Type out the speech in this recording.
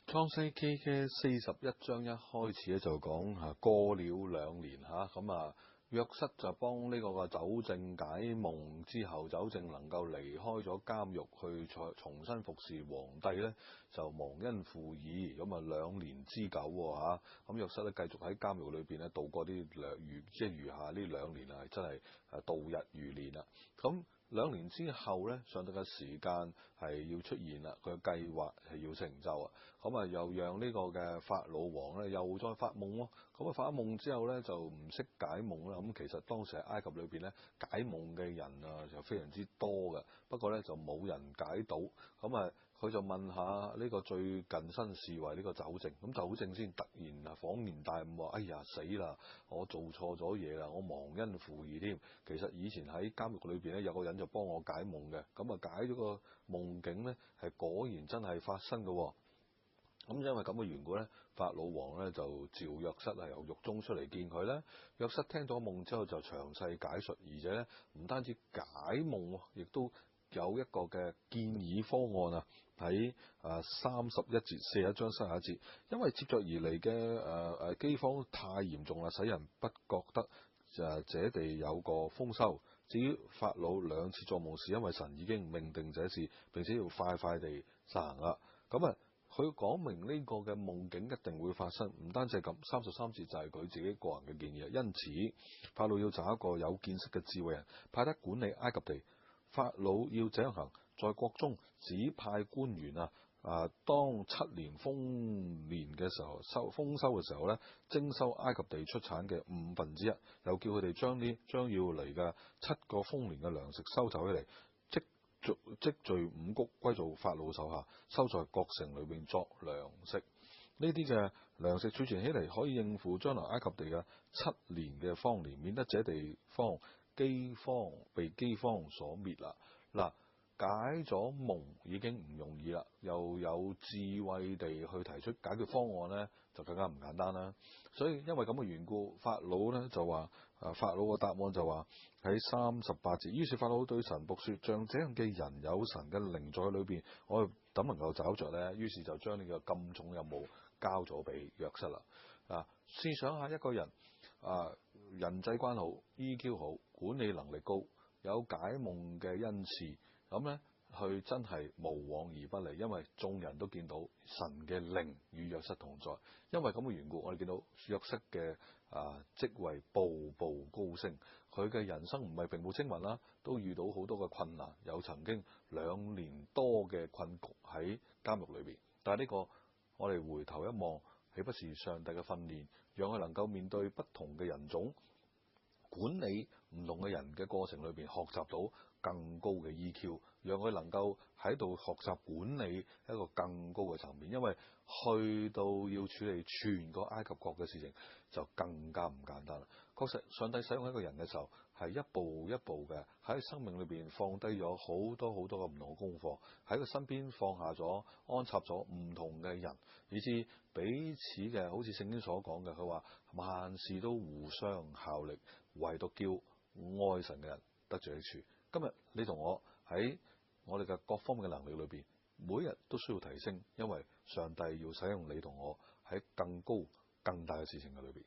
創世記嘅41章一開始咧就講過了2年約瑟就幫呢個嘅酒政解夢之後，酒政能夠離開咗監獄去重新服侍皇帝咧，就忘恩負義，咁2年之久咁約瑟咧繼續喺監獄裏邊咧度過啲餘下呢2年啊，真係度日如年啦。咁2年之後咧，上帝嘅時間係要出現啦，佢嘅計劃係要成就啊。咁又讓呢個嘅法老王咧又再發夢咯。咁發咗夢之後咧就唔識解夢啦。咁其實當時喺埃及裏邊咧解夢嘅人啊就非常之多嘅，不過咧就冇人解到。咁佢就問下呢個最近身侍衛呢個酒政，咁酒政先突然恍然大悟話：哎呀死啦！我做錯咗嘢啦，我忘恩負義添。其實以前喺監獄裏邊咧有個人就幫我解夢嘅，咁解咗個夢境咧係果然真係發生嘅。咁因為咁嘅緣故咧，法老王咧就召約瑟由獄中出嚟見佢咧。約瑟聽到夢之後就詳細解述，而且咧唔單止解夢，亦都有一個嘅建議方案啊。喺31節41章31節，因為接踵而嚟嘅饑荒太嚴重啦，使人不覺得這地有個豐收。至於法老2次作夢，是因為神已經命定這事，並且要快快地實行啦。佢講明呢個嘅夢境一定會發生，唔單止係咁。33節就係佢自己個人嘅建議。因此，法老要找一個有見識嘅智慧人，派得管理埃及地。法老要這樣行，在國中指派官員當7年豐年嘅時候，豐收嘅時候咧，徵收埃及地出產嘅1/5，又叫佢哋將要嚟嘅7個豐年嘅糧食收集起嚟，積聚5穀歸做法老手下，收在各城裏面作糧食。呢啲嘅糧食儲存起嚟，可以應付將來埃及地嘅7年嘅荒年，免得這地方被饑荒所滅啦。嗱，解咗夢已經唔容易啦，又有智慧地去提出解決方案呢，就更加唔簡單啦。所以因為咁嘅緣故，法老呢就話，法老嘅答案就話喺38節，於是法老對神僕說：像這樣嘅人有神嘅靈在裏邊，我怎能夠找着呢？於是就將呢個咁重任務交咗俾約瑟啦。試想下一個人人際關好 EQ 好，管理能力高，有解夢嘅恩賜，咁呢，佢真係無往而不利，因為眾人都見到神嘅靈與約瑟同在。因為咁嘅緣故，我哋見到約瑟嘅職位步步高升，佢嘅人生唔係平步青雲啦，都遇到好多嘅困難，有曾經2年多嘅困局喺監獄裏邊。但係呢個我哋回頭一望，豈不是上帝嘅訓練，讓佢能夠面對不同嘅人種，管理唔同嘅人嘅過程裏邊，學習到更高嘅 EQ， 讓佢能夠喺度學習管理一個更高嘅層面。因為去到要處理全個埃及國嘅事情，就更加唔簡單啦。確實，上帝使用一個人嘅時候，係一步一步嘅喺生命裏邊放低咗好多好多嘅唔同嘅功課，喺佢身邊放下咗、安插咗唔同嘅人，以至彼此嘅，好似聖經所講嘅，佢話萬事都互相效力，唯獨叫愛神嘅人得著益處。今日你同我喺我哋嘅各方面嘅能力裏邊，每日都需要提升，因為上帝要使用你同我喺更高更大嘅事情嘅裏邊。